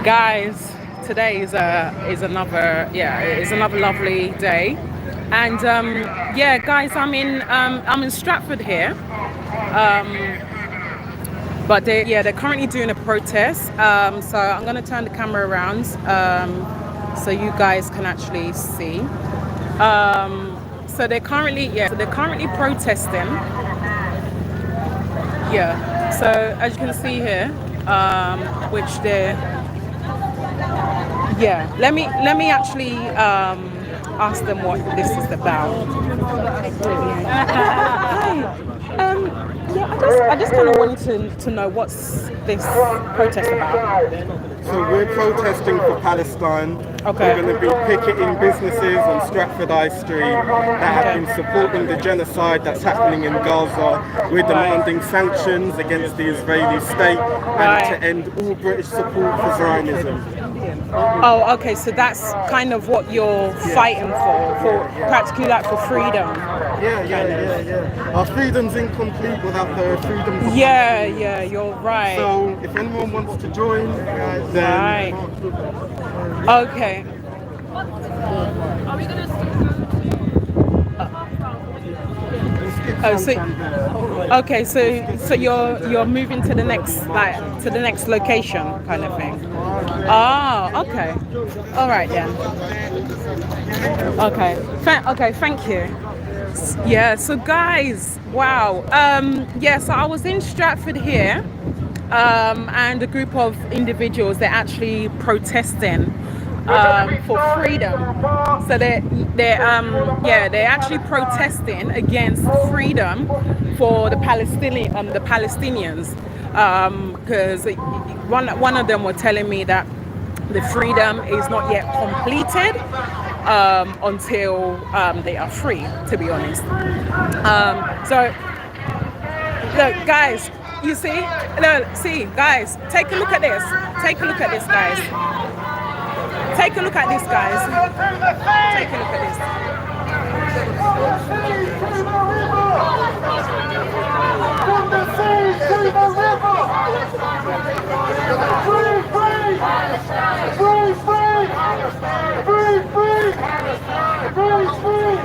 Guys, today is another lovely day, and yeah, guys, I'm in Stratford here, but they're currently doing a protest. So I'm gonna turn the camera around so you guys can actually see. So they're currently protesting. Yeah. So as you can see here, which they're yeah. Let me actually ask them what this is about. Hi. Yeah, I just kind of wanted to know what's this protest about. So we're protesting for Palestine. Okay. We're going to be picketing businesses on Stratford High Street that have been supporting the genocide that's happening in Gaza. We're demanding sanctions against the Israeli state and to end all British support for Zionism. Oh, okay. So that's kind of what you're fighting for practically like for freedom. Yeah. Our freedom's incomplete without the freedom. Yeah, you're right. So if anyone wants to join, then Right. Okay. Oh, so you're moving to the next location kind of thing. Ah, okay. All right then. Okay. Okay, thank you. Yeah, so guys, wow. So I was in Stratford here, and a group of individuals, they're actually protesting for freedom. So they're actually protesting against freedom for the Palestinians, because one of them were telling me that the freedom is not yet completed until they are free, to be honest. So look, guys, you see? See, guys, take a look at this. Take a look at this, guys. Take a look at this, guys. Take a look at this. From the sea to the river. Free, free. Free, free. Free, free. Free, free.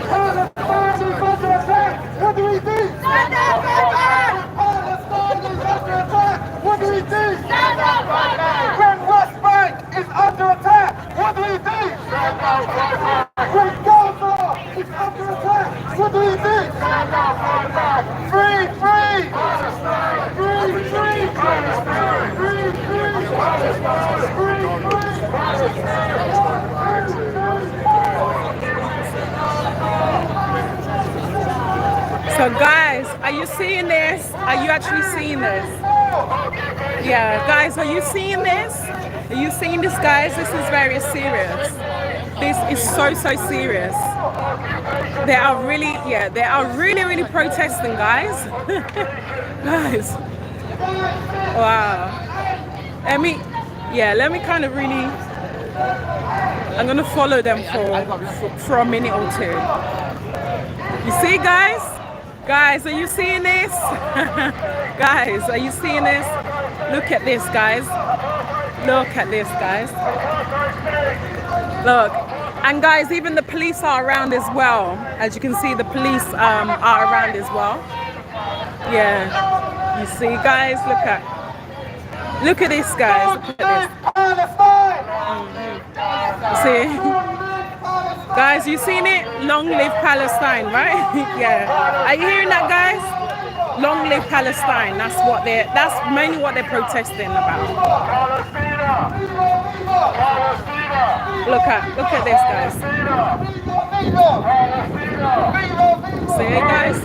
Palestine is under attack. What do we do? Stand up, fight back. Palestine is under attack. What do we do? Stand up, fight back. When West Bank is under attack, what do we do? Stand up, fight back. When Gaza is under attack, what do we do? Stand up, fight back. Free, free. Palestine. Free, free. Palestine. Free, free. Palestine. Free, free. Palestine. So guys, are you seeing this? Are you actually seeing this? Yeah, guys, are you seeing this? Are you seeing this, guys? This is very serious. This is so serious. They are really protesting, guys. Guys. Wow. Let me kind of really, I'm gonna follow them for a minute or two. You see, guys? Guys, are you seeing this? Guys, are you seeing this? Look at this, guys. Look at this, guys. Look. And guys, even the police are around as well. As you can see, the police are around as well. Yeah. You see, guys, look at this, guys. Look at this. See? Guys, you seen it? Long live Palestine, right? Yeah. Are you hearing that, guys? Long live Palestine. That's mainly what they're protesting about. Look at this, guys. See it, guys?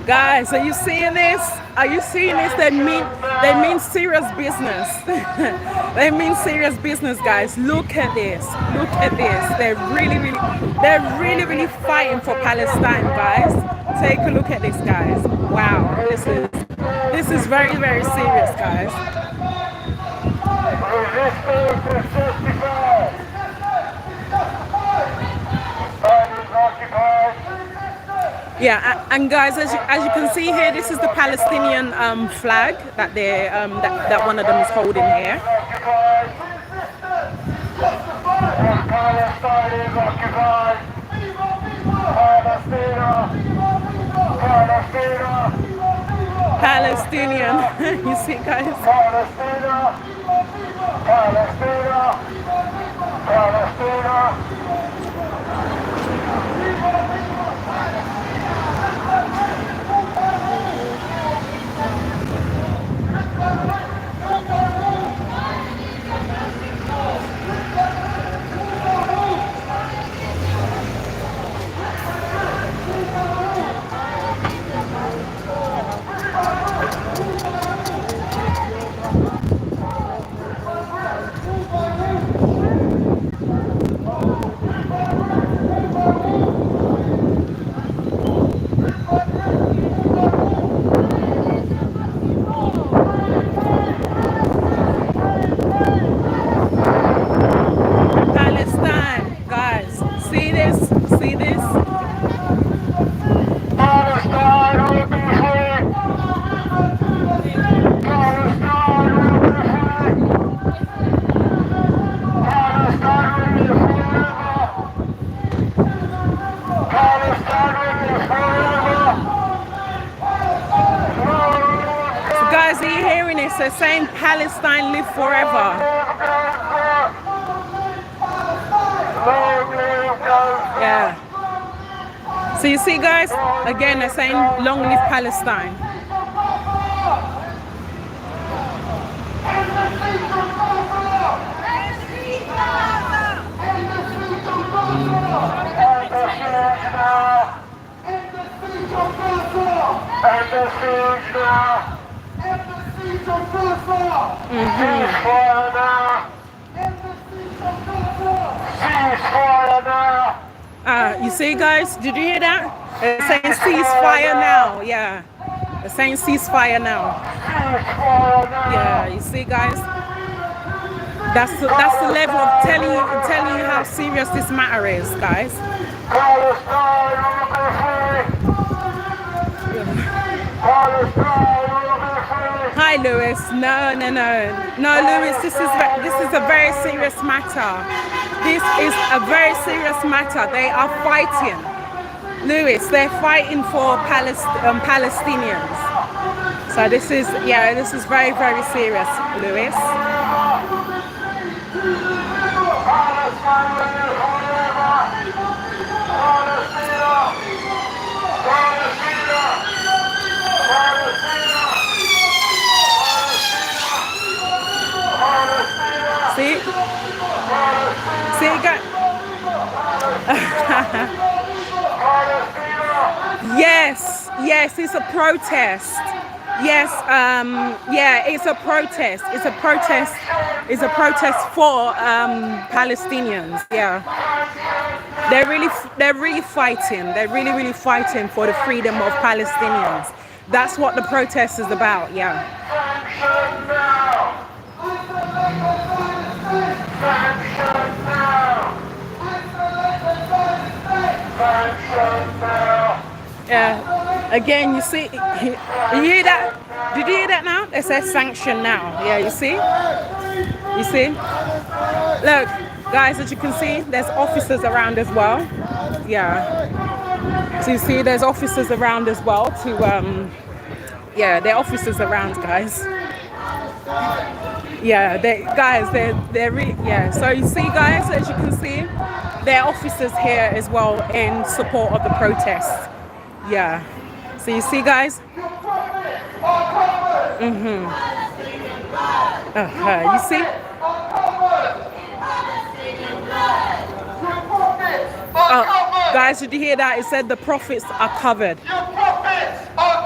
Guys, are you seeing this? Are you seeing this? They mean serious business. They mean serious business, guys. Look at this. Look at this. They're really fighting for Palestine, guys. Take a look at this, guys. Wow, this is very, very serious, guys. Yeah, and guys, as you can see here, this is the Palestinian flag that they that one of them is holding here. Palestinian, you see, guys. Palestine, guys, see this? See this? Palestine will be free. Palestine will be free. Palestine will be forever. Palestine will be forever. So guys, are you hearing this? They're saying Palestine live forever. Yeah. So you see, guys, again, they're saying long live Palestine. You see, guys, did you hear that? They're saying ceasefire now. Yeah, they're saying ceasefire now. Yeah, you see, guys, that's the level of telling you how serious this matter is, guys. Hi, Lewis. No, Lewis. This is a very serious matter. This is a very serious matter. They are fighting, Lewis. They're fighting for Palestinians. So this is very, very serious, Lewis. See, guys. Yes, it's a protest. Yes, yeah, it's a protest. It's a protest for Palestinians. Yeah, they're really fighting. They're really fighting for the freedom of Palestinians. That's what the protest is about. Yeah. Yeah. Again, you see, you hear that? Did you hear that now? It says sanction now. Yeah, you see? You see? Look, guys, as you can see, there's officers around as well. Yeah. So you see, there's officers around as well to, yeah, there are officers around, guys. Yeah, they're really, yeah. So you see, guys, as you can see, there are officers here as well in support of the protests. Yeah. So you see, guys. You see. Oh, guys, did you hear that? It said the prophets are covered. Your prophets are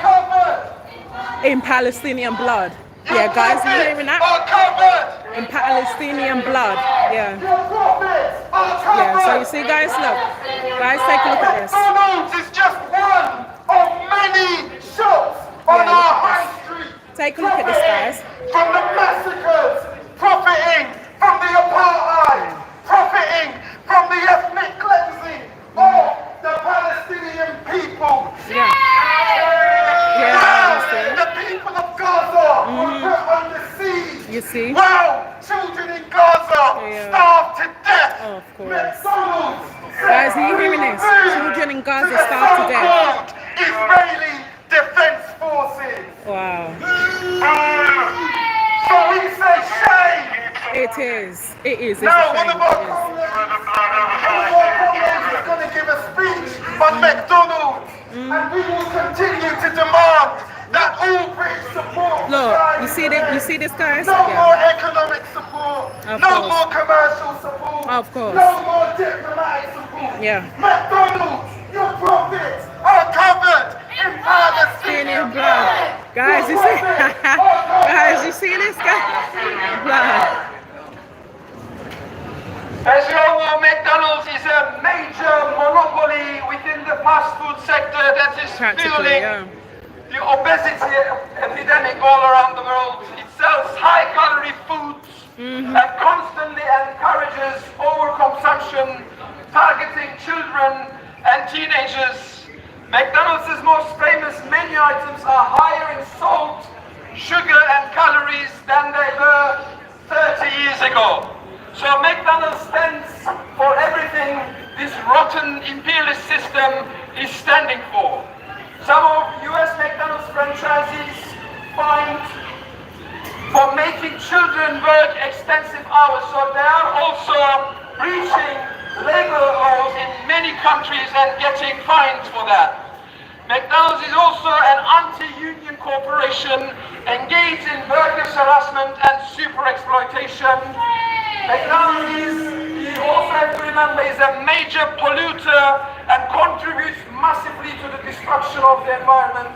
In Palestinian blood. Yeah, guys, you hearing that? Are covered. In Palestinian blood. Yeah. Your profits are covered. Yeah, so you see, guys, look. Guys, take a look at this. McDonald's is just one of many shops on Yeah, our look at high this. street. Take a look at this, guys. From the massacres, profiting from the apartheid, profiting from the ethnic cleansing of the Palestinian people. Yeah. Yeah, Wow, you see. the people of Gaza were put under siege. You see? Wow, children in Gaza Yeah. starved to death. Oh, of course. McDonald's. Guys, are you hearing this? Children in Gaza starved to death. So-called Israeli Defense Forces. Wow. So we say shame. It is. It is. It's Now a one shame. of our It is. comrades is going to give a speech on McDonald's, and we will continue to demand that all British support. Look, you see this, guys? No Yeah. more economic support. Of No course. more commercial support. Of course. No more diplomatic support. Yeah. McDonald's, your profits are covered in Palestinian Palestinian blood. Guys, you see? Guys, you see this, guys? Blood. As you all know, McDonald's is a major monopoly within the fast food sector that is Practically, fueling yeah. the obesity epidemic all around the world. It sells high-calorie foods and constantly encourages overconsumption, targeting children and teenagers. McDonald's most famous menu items are higher in salt, sugar and calories than they were 30 years ago. So McDonald's stands for everything this rotten imperialist system is standing for. Some of US McDonald's franchisees fined for making children work extensive hours, so they are also breaching labor laws in many countries and getting fined for that. McDonald's is also an anti-union corporation engaged in workers' harassment and super exploitation. McDonald's is, you also have to remember, is a major polluter and contributes massively to the destruction of the environment.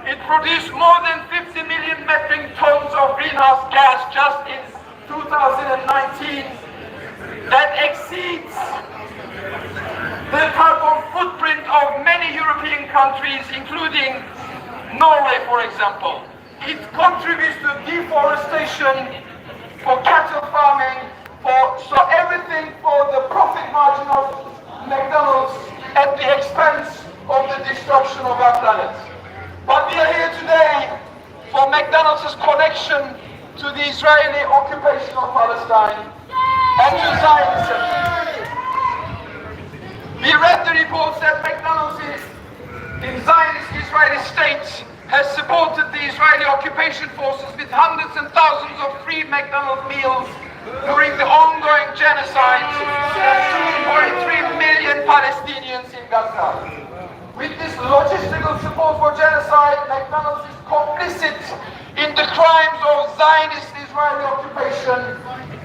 It produced more than 50 million metric tons of greenhouse gas just in 2019. That exceeds the carbon footprint of many European countries, including Norway, for example. It contributes to deforestation, for cattle farming, so everything for the profit margin of McDonald's at the expense of the destruction of our planet. But we are here today for McDonald's connection to the Israeli occupation of Palestine and to Zionism. We read the reports that McDonald's in Zionist Israeli state has supported the Israeli occupation forces with hundreds and thousands of free McDonald's meals during the ongoing genocide of 2.3 million Palestinians in Gaza. With this logistical support for genocide, McDonald's is complicit in the crimes of Zionist Israeli occupation,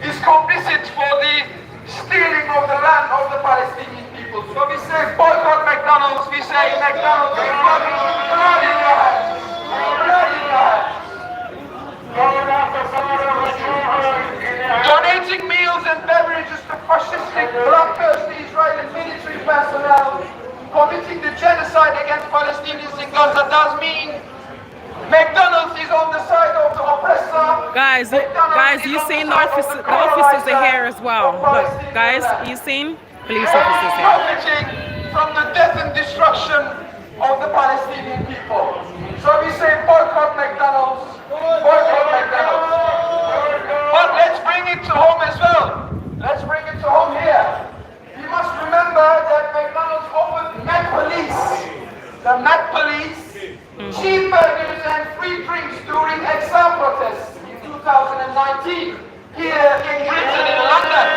is complicit for the stealing of the land of the Palestinian people. So we say boycott McDonald's, we say McDonald's is blood in your hands. Blood in your hands. Donating meals and beverages to fascistic, bloodthirsty Israeli military personnel committing the genocide against Palestinians in Gaza does mean McDonald's is on the side of the oppressor. Guys, you seen the officers are here as well. Look, guys, you seen police officers here. Profiting from the death and destruction of the Palestinian people. So we say boycott McDonald's, boycott McDonald's. But let's bring it to home as well. Let's bring it to home here. We must remember that McDonald's offered Mac Police, the Mac Police, cheap burgers and free drinks during exam protests in 2019 here in Britain, in London.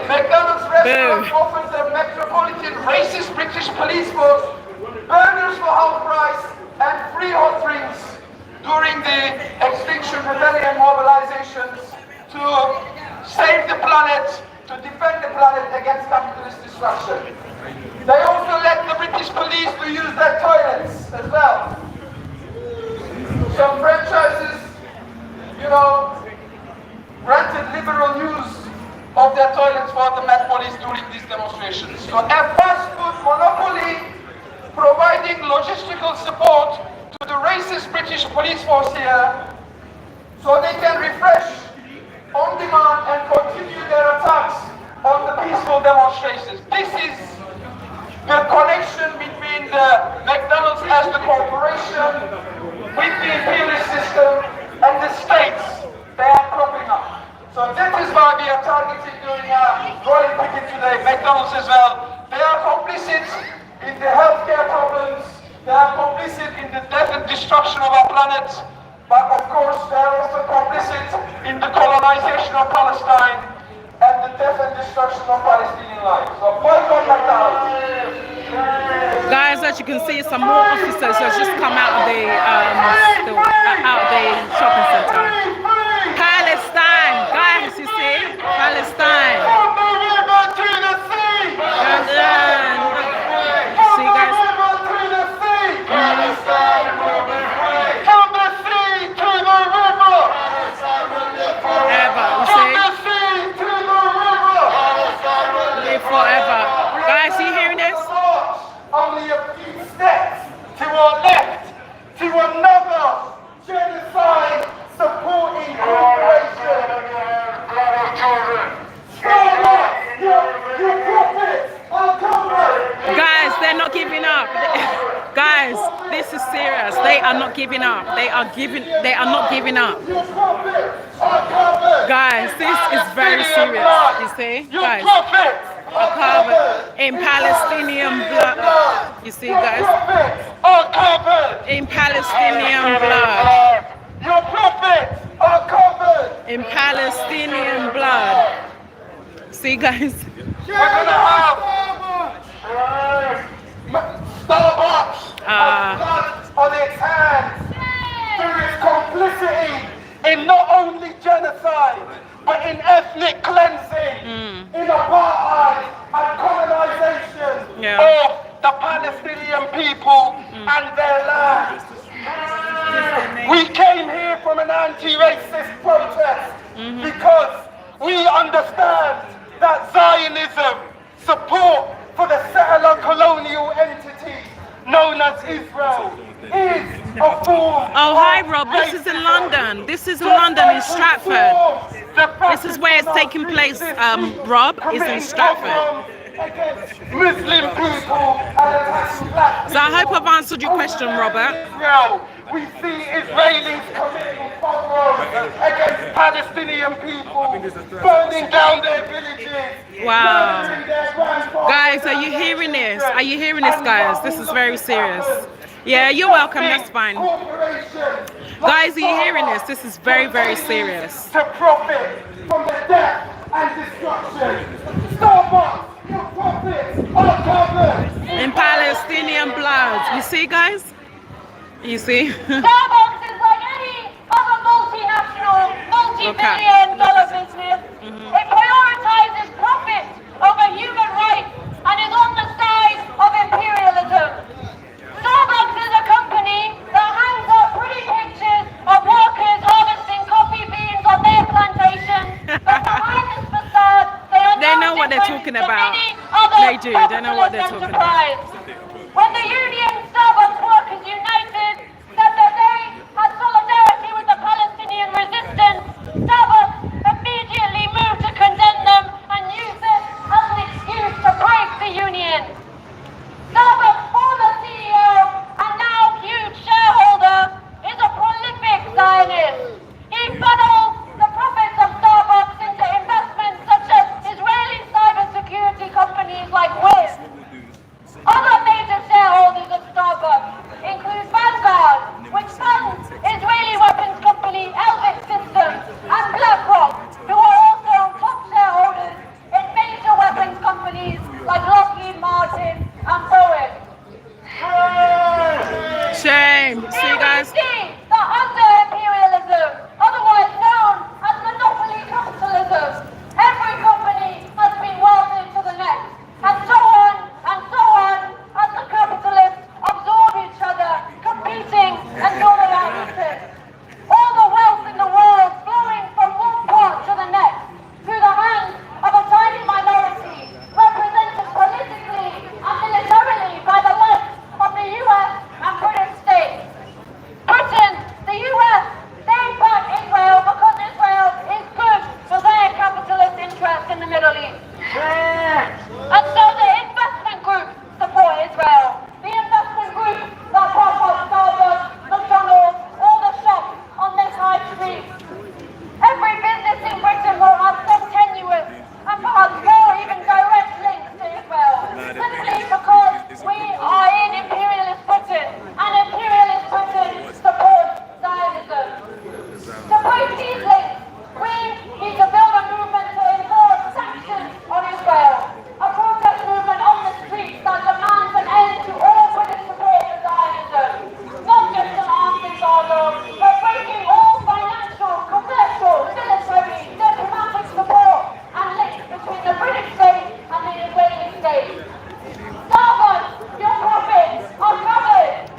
McDonald's restaurants offered the metropolitan racist British police force burgers for half price and free hot drinks during the Extinction Rebellion mobilizations to save the planet, to defend the planet against capitalist destruction. They also let the British police to use their toilets as well. logistical support to the racist British police force here so they can refresh on demand and continue their attacks on the peaceful demonstrations. This is the connection between the McDonald's as the corporation with the imperialist system and the states. They are cropping up. So that is why we are targeting during our rolling picket today, McDonald's as well. They are complicit in the healthcare problems, they are complicit in the death and destruction of our planet, but of course they are also complicit in the colonization of Palestine and the death and destruction of Palestinian lives. So boycott McDonald's. Guys, as you can see, some more officers have just come out of the shopping center. Palestine, guys, you see, Palestine. From the river to the sea. See, guys. Palestine will be free. From the sea to the river. Forever, you From see. the sea to the river. Live forever. Guys, you hearing this? Only a few steps to our left to another genocide supporting corporation. Your profits are covered. Guys, they're not giving up. Guys, this is serious. They are not giving up. They are not giving up. Your profits are covered. Guys, this is very serious. You see? Your Guys, profits are covered in Palestinian blood. You see, guys? are covered. In Palestinian blood. Your profits are covered. In Palestinian blood. See, guys? We're gonna have Starbucks on its hands through its complicity in not only genocide but in ethnic cleansing, in apartheid and colonization of the Palestinian people and their land. We came here from an anti-racist protest because we understand that Zionism, support for the settler colonial entity known as Israel, is a form Oh, hi, of Rob. This is in racism. London. This is in London, in Stratford. This is where it's taking place, Rob, is in Stratford. Muslim people and attacking black So I hope I've answered your question, Robert. Israel. We see Israelis committing pogroms against Palestinian people, burning down their villages. Wow. murdering their grandfathers. Guys, are you hearing this? Are you hearing this, guys? This is very serious. Yeah, you're welcome. That's fine. Guys, are you hearing this? This is very, very serious. To profit from the death and destruction. Starbucks, your profits are covered. In Palestinian blood. You see, guys? You see? Starbucks is like any other multinational, multi-billion-dollar business. It prioritizes profit over human rights and is on the side of imperialism. Starbucks is a company that hangs up pretty pictures of workers harvesting coffee beans on their plantation, but behind this facade, They know what they're talking about. They do. They know what they're talking about. When the union Starbucks Workers United said that they had solidarity with the Palestinian resistance, Starbucks immediately moved to condemn them and used it as an excuse to break the union. Starbucks' former CEO and now huge shareholder is a prolific Zionist. He funnels the profits of Starbucks into investments such as Israeli cybersecurity companies like Wiz. Other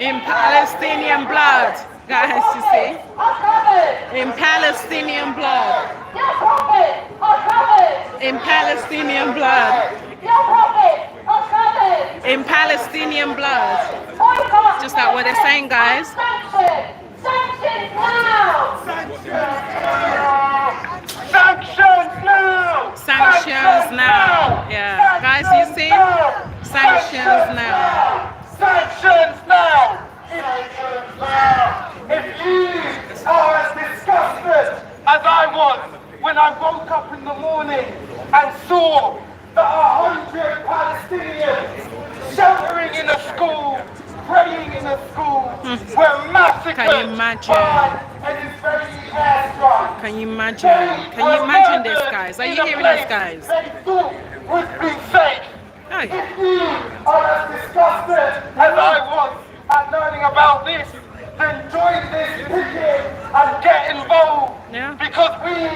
In Palestinian blood, guys, you see? In Palestinian blood. In Palestinian blood. In Palestinian blood. Just like what they're saying, guys. Sanctions now! Sanctions now! Sanctions now. Yeah. Guys, you see? Sanctions now. Sanctions now! Sanctions now! If you are as disgusted as I was when I woke up in the morning and saw that 100 Palestinians sheltering in a school, praying in a school, were massacred Can you imagine? by an Israeli airstrike. Can you imagine? Can you imagine this, guys? Are you hearing this, guys? They thought would be safe. Oh, If you are as disgusted as I was at learning about this, then join this picket and get involved. Yeah. Because we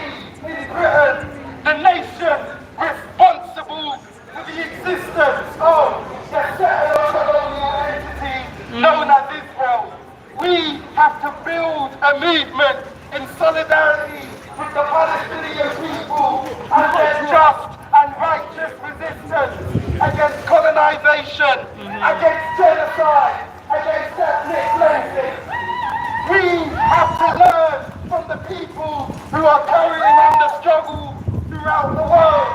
in Britain, the nation responsible for the existence of the settler colonial entity known as Israel, we have to build a movement in solidarity with the Palestinian people and their just and righteous resistance against colonization, against genocide, against ethnic cleansing. We have to learn from the people who are carrying on the struggle throughout the world.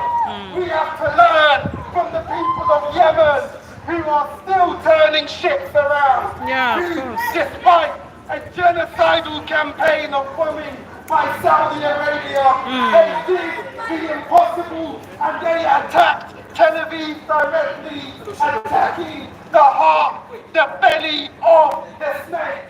We have to learn from the people of Yemen who are still turning ships around. Yeah, of Who, course. despite a genocidal campaign of bombing by Saudi Arabia, they did the impossible and they attacked Tel Aviv directly, attacking the heart, the belly of the snake.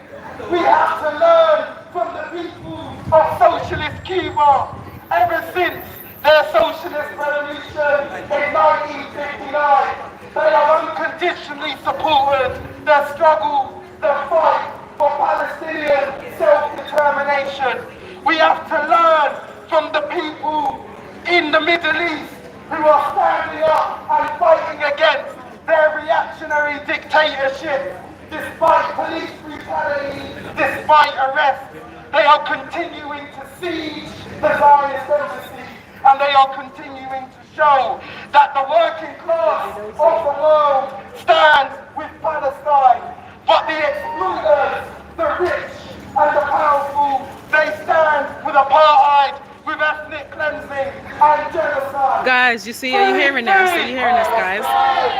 We have to learn from the people of socialist Cuba ever since their socialist revolution in 1959. They have unconditionally supported the struggle, the fight for Palestinian self-determination. We have to learn from the people in the Middle East who are standing up and fighting against their reactionary dictatorship. Despite police brutality, despite arrest, they are continuing to siege the Zionist embassy, and they are continuing to show that the working class of the world stands with Palestine. But the exploiters, the rich and the powerful, they stand with apartheid, with ethnic cleansing and genocide. Guys, you see, are you hearing this? Are you hearing this, guys?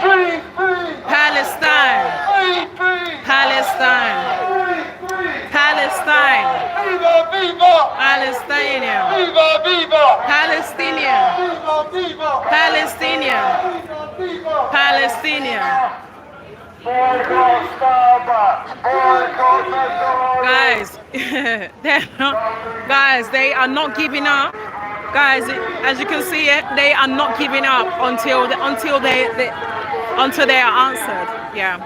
Free, free, Palestine. free, free, Palestine. free, free. Palestine. Viva, viva! Palestinian. Viva, viva! Palestinian. Viva, viva! Palestinian. Viva, viva! Palestinian. Boycott Starbucks! Boycott McDonald! Guys, guys, they are not giving up. Guys, as you can see, they are not giving up until they are answered. Yeah,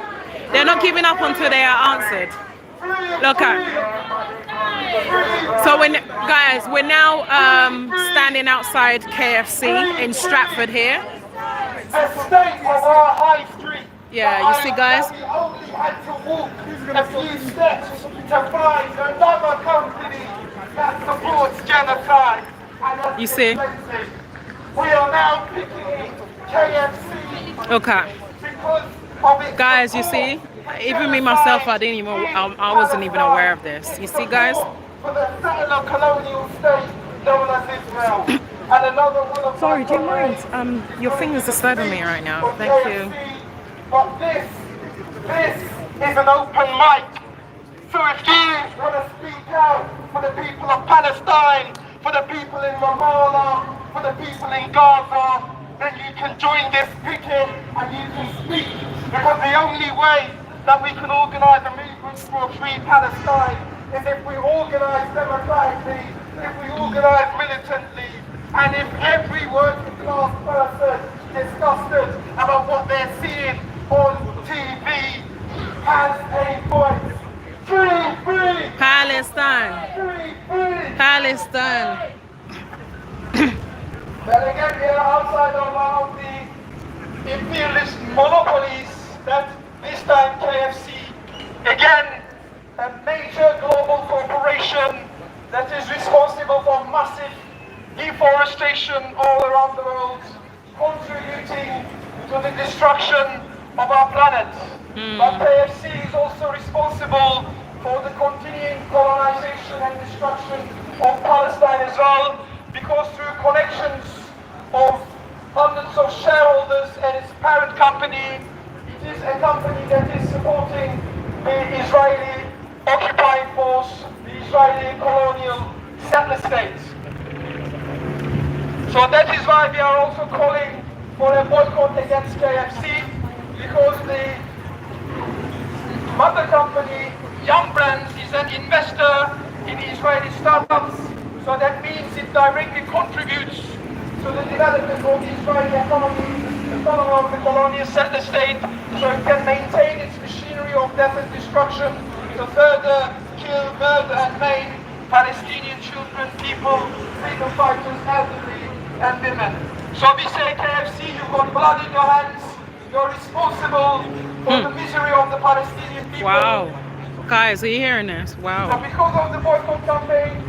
they're not giving up until they are answered. Look at. So guys, we're now standing outside KFC in Stratford here. The state of our high street. Yeah, you see, guys. We only had to walk a few steps to find another company that supports genocide. And You see? we are now picking KFC Okay, because of its guys, you see, even me myself, I wasn't even aware of this. You see, guys. for the settler colonial state known as Israel. And another one of Sorry, my do you mind? comrades Your fingers disturbing me right now. for Thank you. KFC. But this is an open mic. So if you want to speak out for the people of Palestine, for the people in Ramallah, for the people in Gaza, then you can join this picket and you can speak. Because the only way that we can organise a movement for a free Palestine is if we organise democratically, if we organise militantly, and if every working class person disgusted about what they're seeing on TV has a voice. Free, free, Palestine. free, free. Palestine. Then again, we are outside of the imperialist monopolies that this time KFC again annexation and destruction of Palestine as well, because through connections of hundreds of shareholders and its parent company, it is a company that is supporting the Israeli occupying force, the Israeli colonial settler states. So that is why we are also calling for a boycott against KFC, because the mother company, Yum Brands, is an investor in Israeli startups. So that means it directly contributes to the development of the Israeli economy of the colonial settler state, so it can maintain its machinery of death and destruction to further kill, murder and maim Palestinian children, people, freedom fighters, elderly and women. So we say, KFC, you've got blood in your hands, you're responsible for the misery of the Palestinian people. Wow. Guys, are you hearing this? So Wow. because of the boycott campaign,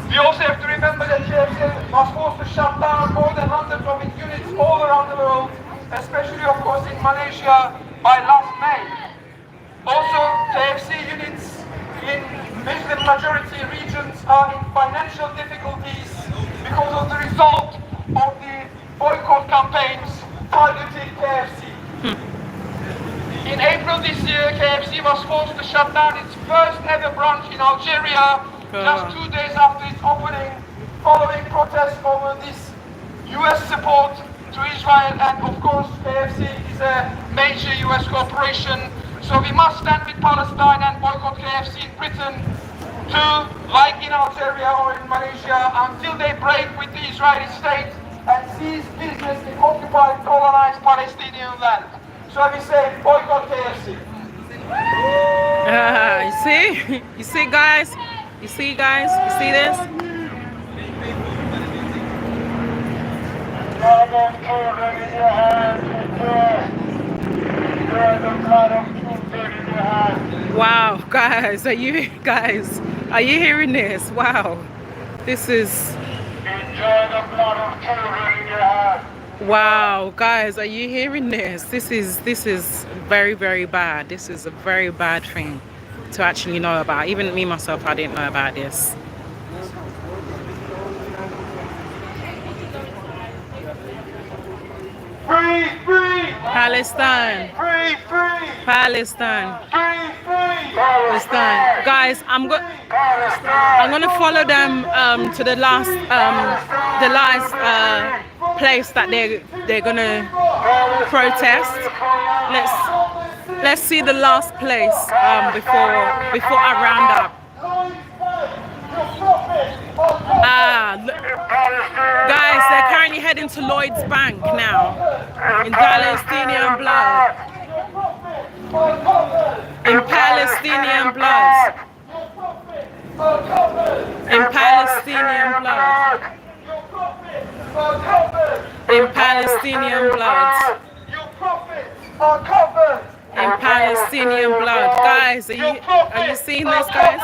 we also have to remember that KFC was forced to shut down more than hundreds of its units all around the world, especially of course in Malaysia by last May. Also, KFC units in Muslim majority regions are in financial difficulties because of the result of the boycott campaigns targeting KFC. In April this year, KFC was forced to shut down its first ever branch in Algeria just 2 days after its opening, following protests over this US support to Israel, and of course KFC is a major US corporation. So we must stand with Palestine and boycott KFC in Britain too, like in Algeria or in Malaysia, until they break with the Israeli state and seize business in occupied, colonized Palestinian land. So we say boycott KFC. You see? You see, guys? You see, guys? You see this? Wow, guys, are you hearing this? Wow, this is. Wow, guys, are you hearing this? This is very, very bad. This is a very bad thing to actually know about. Even me myself, I didn't know about this. Free, free! Palestine. Free, free! Palestine. Free, free! Palestine. Guys, I'm gonna follow them to the last place that they're gonna protest. Let's see the last place before I round up. Guys, they're currently heading to Lloyds Bank now in Palestinian blood. In Palestinian blood. In Palestinian blood. In Palestinian blood. Are covered. In Palestinian blood. Guys, are you seeing this, guys?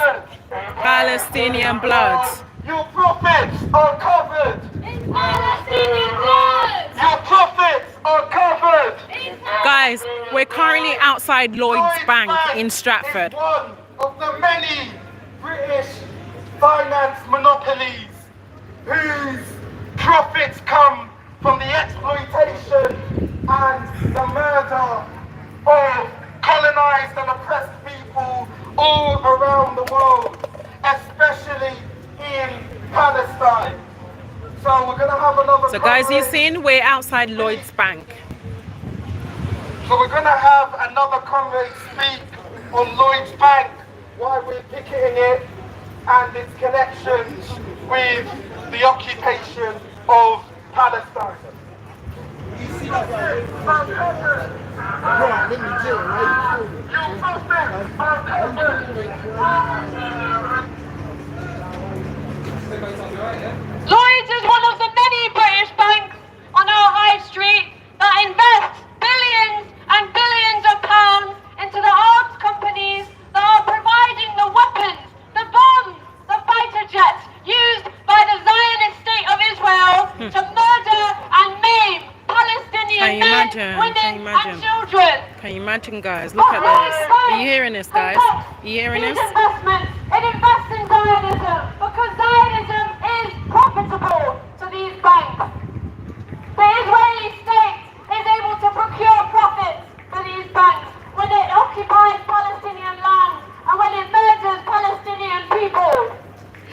Palestinian blood. Your prophets are covered. In Palestinian blood! Your prophets are covered. Guys, we're currently outside Lloyds Bank in Stratford. It's one of the many British finance monopolies whose profits come from the exploitation and the murder of colonized and oppressed people all around the world, especially in Palestine. So we're going to have another So guys, you've seen we're outside Lloyds Bank. So we're going to have another comrade speak on Lloyds Bank, why we're picketing it and its connections with the occupation of Palestine. Lloyds is one of the many British banks on our high street that invest billions and billions of pounds into the arms companies that are providing the weapons, the bombs, the fighter jets used by the Zionist state of Israel to murder and maim Palestinian men, women and children. Can you imagine, guys? Look at this. Are you hearing this, guys? Are you hearing this? These investments, it invests in Zionism, because Zionism is profitable to these banks. The Israeli state is able to procure profits for these banks when it occupies Palestinian land and when it murders Palestinian people.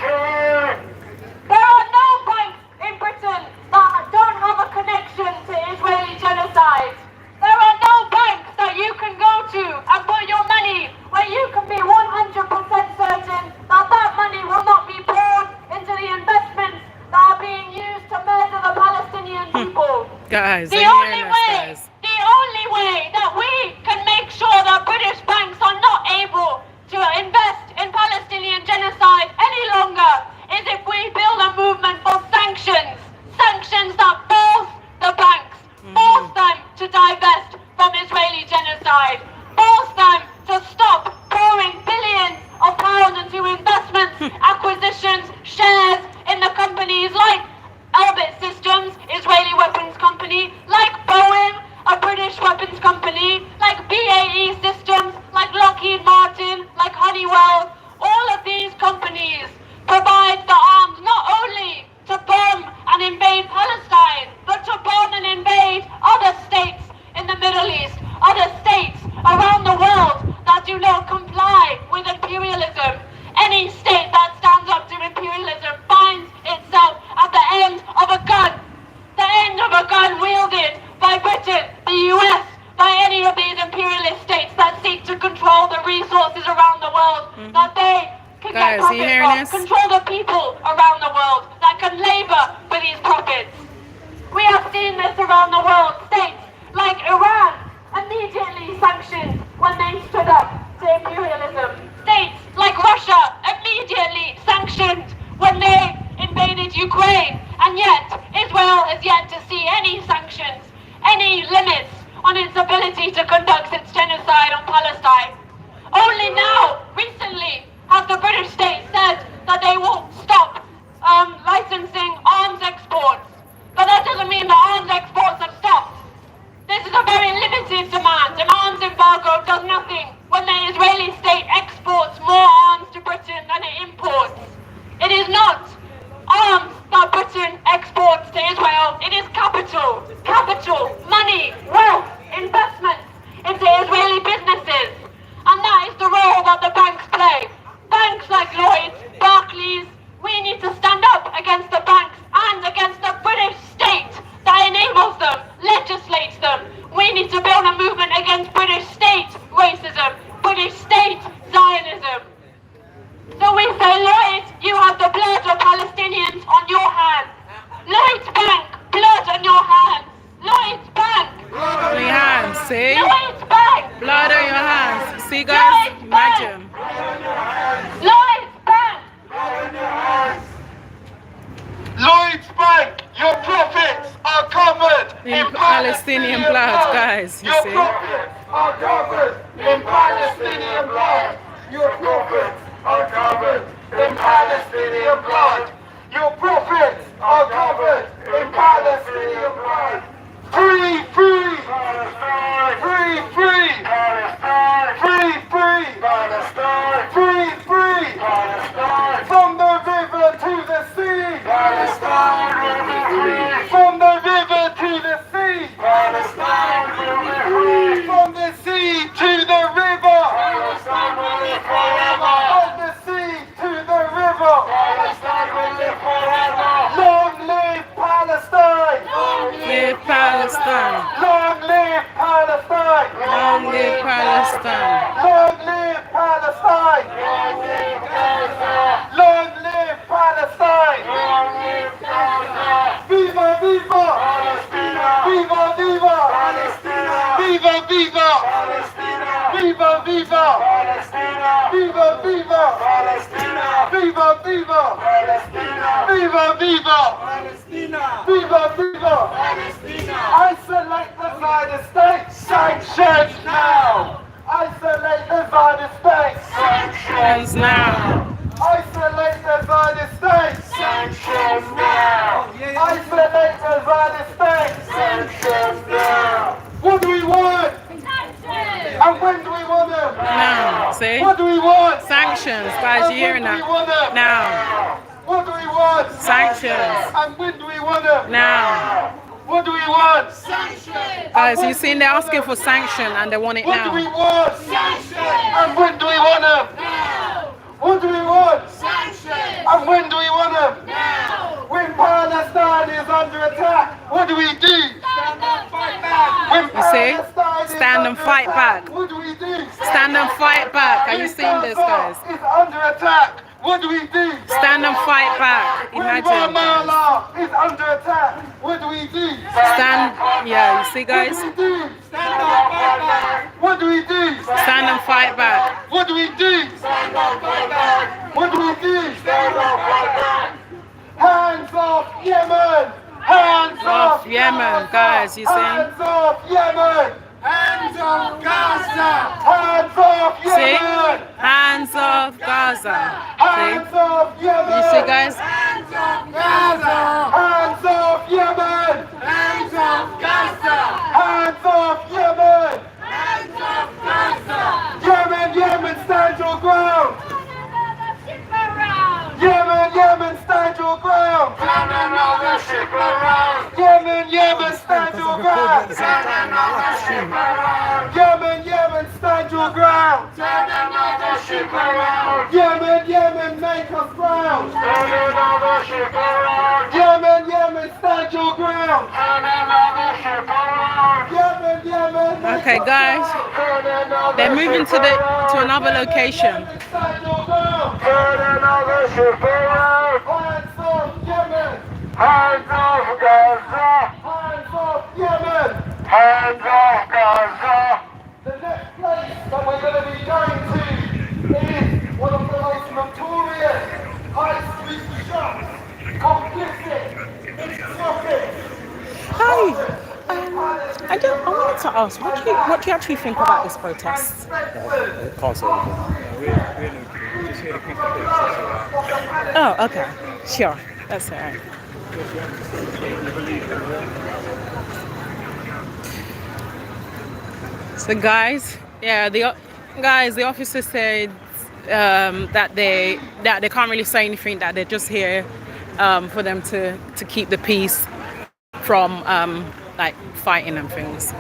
There are no banks in Britain that don't have a connection to Israeli genocide. There are no banks that you can go to and put your money where you can be 100% certain that that money will not be poured into the investments that are being used to murder the Palestinian people. Guys, The only way that we can make sure that British banks are not able to invest in Palestinian genocide any longer is if we build a movement for sanctions. Sanctions that force the banks, force them to divest from Israeli genocide, force them to stop pouring billions of pounds into investments, acquisitions, shares in the companies like Elbit Systems, Israeli weapons company, like Boeing, a British weapons company, like BAE Systems, like Lockheed Martin, like Honeywell. All of these companies provide the arms not only to bomb and invade Palestine, but to bomb and invade other states in the Middle East, other states around the world that do not comply with imperialism. Any state that stands up to imperialism finds itself at the end of a gun. The end of a gun wielded by Britain, the US, by any of these imperialist states that seek to control the resources around the world, that they can get profit from, control the people around the world, that can labor for these profits. We have seen this around the world. States like Iran immediately sanctioned when they stood up to imperialism. States like Russia immediately sanctioned when they invaded Ukraine. And yet, Israel has yet to see any sanctions, any limits on its ability to conduct its genocide on Palestine. Only now, recently, has the British state said that they will stop licensing arms exports. But that doesn't mean the arms exports have stopped. This is a very limited demand. An arms embargo does nothing when the Israeli state exports more arms to Britain than it imports. It is not arms that Britain exports to Israel. It is capital. Capital, money, wealth, investment into Israeli businesses. And that is the role that the banks play. Banks like Lloyds, Barclays, we need to stand up against the banks and against the British state that enables them, legislates them. We need to build a movement against British state racism, British state Zionism. So we say, Lloyds, you have the blood of Palestinians on your hands. Lloyds Bank, blood on your hands. Lloyds Bank. Blood on your hands, see? Lloyds Bank. Blood on your hands. See, guys? Imagine. Lloyds Bank. Lloyds Bank, your profits are covered In Palestinian blood, guys, you Your see? profits are covered in Palestinian blood. Your profits are covered in Palestinian blood. Your profits are covered in Palestinian blood. Free, free, Palestine. Free, free, Palestine. Free, free, Palestine. Free, free, Palestine. From the river to the sea, Palestine will be free. From the river to the sea, Palestine will be free. From the sea to the river, Palestine will live forever. From the sea to the river, Palestine will live forever. Long live Palestine! Long Live Palestine. Long live Palestine! Long live Palestine. Long live Palestine! Long live Palestine! Long live Palestine! Long live Palestine! Viva, viva! Palestina! Viva, viva! Palestina! Viva, viva! Palestina! Viva, viva! Palestina! Viva, viva! Palestina! Viva, viva! Palestina! Viva, viva! Palestina! Viva, viva! Palestina! Isolate the Zionist state! Sanctions now! Isolate the Zionist state! Sanctions now. Isolate the Zionist state! Sanctions now! Isolate the Zionist state! Sanctions now! What do we want? Sanctions. And when do we want them? Now. see? What do we want? Sanctions, guys, you're hearing that? Now. What do we want? Sanctions. And when do we want them? Now. What do we want? Sanctions. Guys, you seen they're asking for sanction and they want it What do we now. want? Sanctions. And when do we want them? Now. What do we want? Sanctions. And when do we want them? Now. When Palestine is under attack, what do we do? Stand and fight back. When You see? Palestine is Stand and under fight attack, back. what do we do? Stand and fight back. Are you seeing this, guys? Gaza is under attack. What do we do? Stand and fight back. Imagine. When Ramallah is under attack, what do we do? Stand, yeah, you see, guys? What do we do? Stand up, fight back. What do we do? Stand and fight back. What do we do? Stand up, fight back. What do we do? Stand up, fight back. Hands off Yemen. Hands off Yemen, guys, you see? Hands off Yemen. Hands off Gaza. Hands off See? Yemen. Hands off Gaza. Hands See? off Yemen. You see, guys? Hands off Gaza. Hands off Yemen. Hands off Gaza. Hands off Yemen. Hands off Gaza. Yemen, Yemen, stand your ground. Yemen, Yemen, stand your ground. Turn another ship around. Yemen, Yemen, stand your ground. Turn another ship around. Yemen, Yemen, stand your ground. Turn another ship around. Yemen, Yemen, make us proud. Turn another ship around. Yemen, Yemen, stand your ground. Turn another ship around. Yemen, Yemen, make Okay, us guys, proud. Turn another they're moving ship around. to another location. Stand your ground. Turn another ship around. Hands off Yemen. Hands off Gaza. Hands off Yemen. Hands off Gaza. The next place that we're going to be going to is one of the most notorious high street shops, complicit, exotic. Hi. I wanted to ask, what do you actually think about this protest? Can't say anything. We're just here to pick up bits. Oh, okay. Sure. That's all right. So guys, yeah, the officer said that they can't really say anything, that they're just here for them to keep the peace from like fighting and things.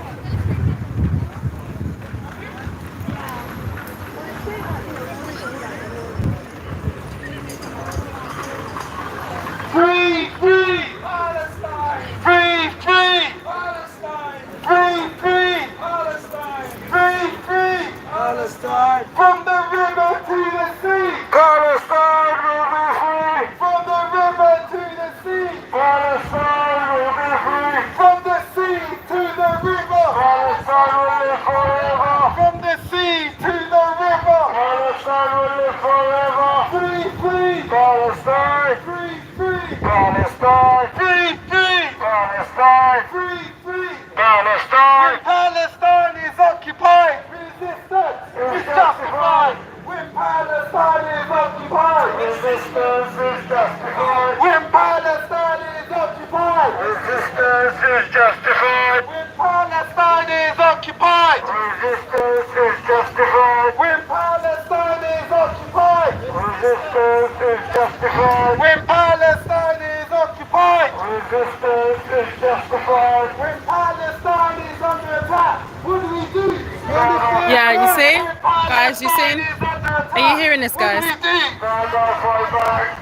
Free, free, Palestine! Free, free, Palestine! Free, free, Palestine! Free, free, Palestine! From the river to the sea! Palestine will be free! From the river to the sea! Palestine will be free! From the sea to the river! Palestine will live forever! From the sea to the river! Palestine will live forever! Free, free, Palestine! Free, free, Palestine! Free, free, Palestine! Free, free, Palestine! When Palestine is occupied, resistance is justified! When Palestine is occupied, resistance is justified! When Palestine is occupied, resistance is justified! When Palestine is occupied, resistance is justified! When Palestine is occupied, resistance is justified! When Palestine is occupied, resistance is justified! When Palestine is under attack, what do we do? Yeah, you see, guys, you seeing? Are you hearing this, guys?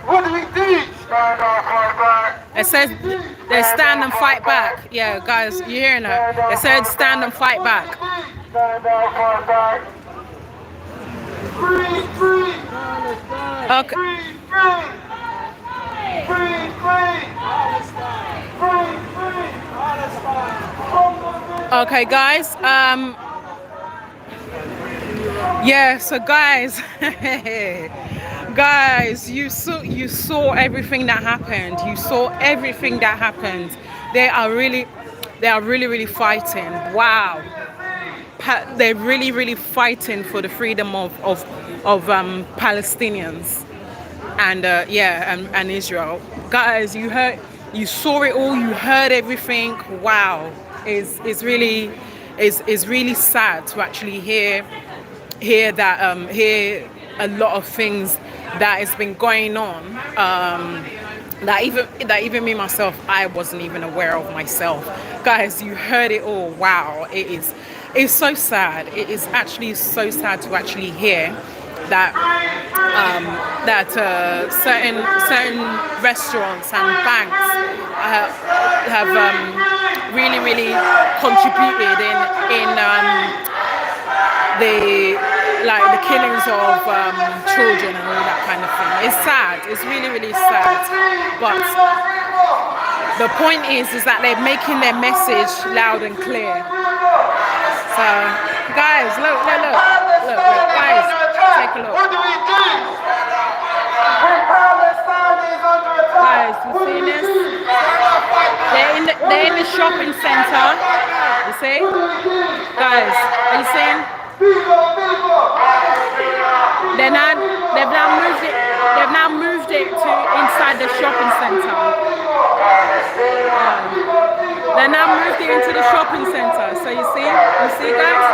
What do we do? Stand up, fight back. It says they stand and fight back. Yeah, guys, you hearing that? They said stand and fight back. Stand up, fight back. Free, free. Okay. Free, free. Free, free. Free, free. Okay, guys. Yeah. So, guys, guys, you saw everything that happened. You saw everything that happened. They are really fighting. Wow. They're really fighting for the freedom of Palestinians and and Israel. Guys, you saw it all. You heard everything. Wow. It's really sad to actually hear hear that hear a lot of things that has been going on, that even me myself, I wasn't even aware of myself. Guys, you heard it all. Wow, it's so sad. It is actually so sad to actually hear that certain restaurants and banks have really contributed in the killings of children and all that kind of thing. It's sad. It's really sad. But the point is that they're making their message loud and clear. So, guys, look, guys, take a look. What do we do when Palestine is under attack? Guys, you see this? They're in the shopping center. You see? Guys, are you seeing? They've now moved it to inside the shopping center. They now moved it into the shopping center. So you see, guys?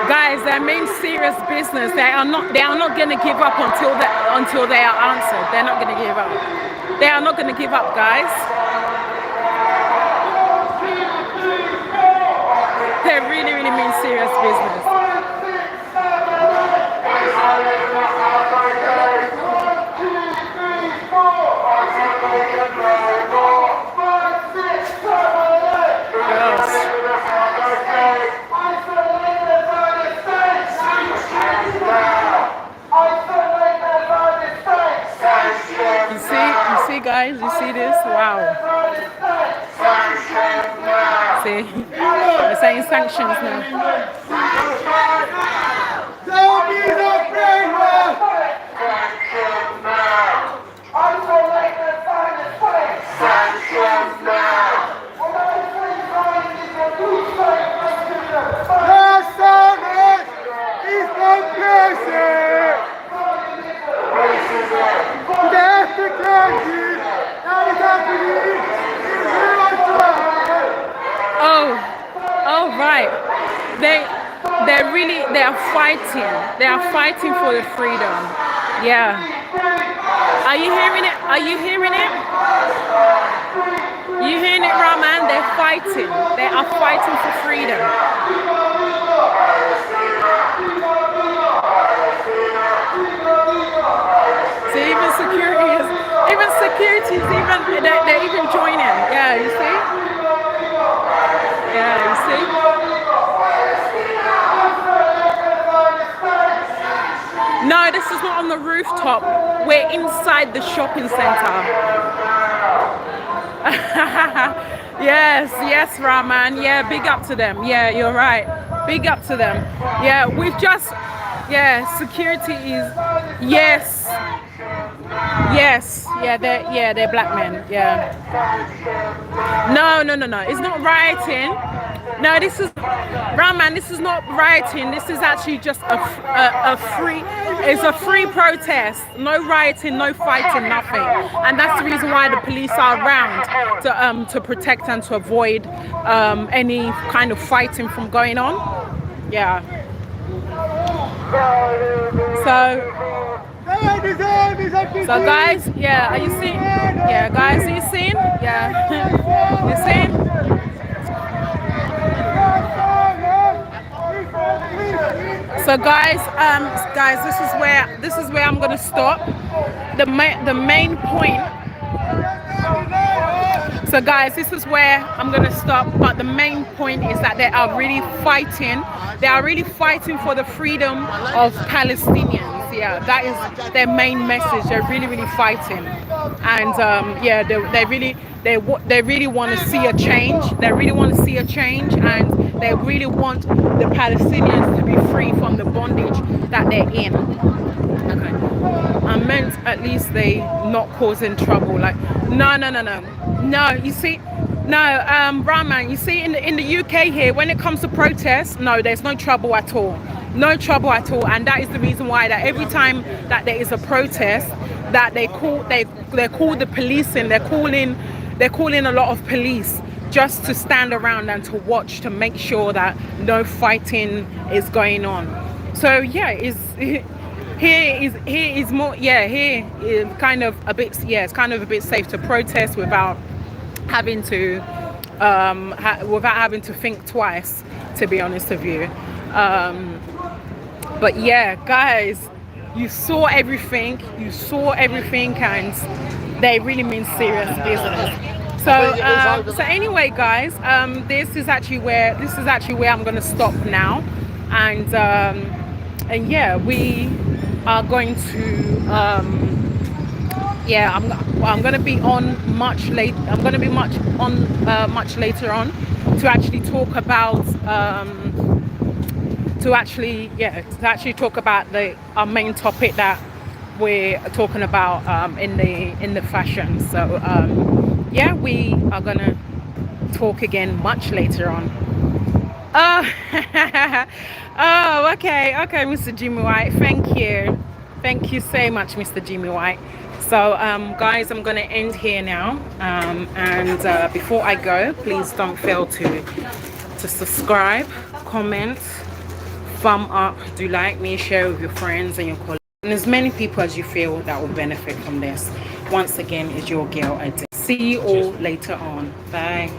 Guys, they mean serious business. They are not going to give up until they are answered. They're not going to give up. They are not going to give up, guys. They really mean serious business. You see, guys, you see this? Wow. See, they're saying sanctions now. Don't be afraid, man. Isolate the finest place. Sanctions now. When I say violence is a new state, yes, Senate is the person. The ethnic clergy that is happening in real time. Oh, right. They are fighting. They are fighting for the freedom. Yeah. Are you hearing it? Are you hearing it? You hearing it, Rahman? They're fighting. They are fighting for freedom. See, they're even joining. Yeah, you see? Yeah, you see? No, this is not on the rooftop. We're inside the shopping center. Yes, Rahman. Yeah, big up to them. Yeah, you're right. Big up to them. Yeah, security is, yes. Yeah, they're black men. Yeah. No. It's not rioting. No, this is Rahman. This is not rioting. This is actually just a free. It's a free protest. No rioting, no fighting, nothing. And that's the reason why the police are around to protect and to avoid any kind of fighting from going on. Yeah. So guys, yeah, are you seeing? Yeah, guys, are you seeing? Yeah, you seeing? So guys, this is where I'm gonna stop. The main point. So guys, this is where I'm gonna stop. But the main point is that they are really fighting. They are really fighting for the freedom of Palestinians. Yeah, that is their main message. They're really fighting, and yeah, they really want to see a change. They really want to see a change, and they really want the Palestinians to be free from the bondage that they're in. Okay, I meant at least they not causing trouble. Like no. You see. No, Rahman, you see in the UK here, when it comes to protests, no, there's no trouble at all. no trouble at all. And that is the reason why that every time that there is a protest, that they call the police in. They're calling a lot of police just to stand around and to watch, to make sure that no fighting is going on. So yeah, here is more, yeah, here is kind of a bit, yeah, it's kind of a bit safe to protest without having to think twice, to be honest with you. But yeah, guys, you saw everything, and they really mean serious business. So so anyway, guys, this is actually where I'm gonna stop now, and yeah, we are going to yeah, I'm gonna be on much late. I'm gonna be much later on to actually talk about to actually talk about our main topic that we're talking about in the fashion. So yeah, we are gonna talk again much later on. Oh, okay, Mr. Jimmy White, thank you so much, Mr. Jimmy White. So guys, I'm gonna end here now, and before I go, please don't fail to subscribe, comment, thumb up, do like me, share with your friends and your colleagues, and as many people as you feel that will benefit from this. Once again, is your girl Ade. See you all later on. Bye.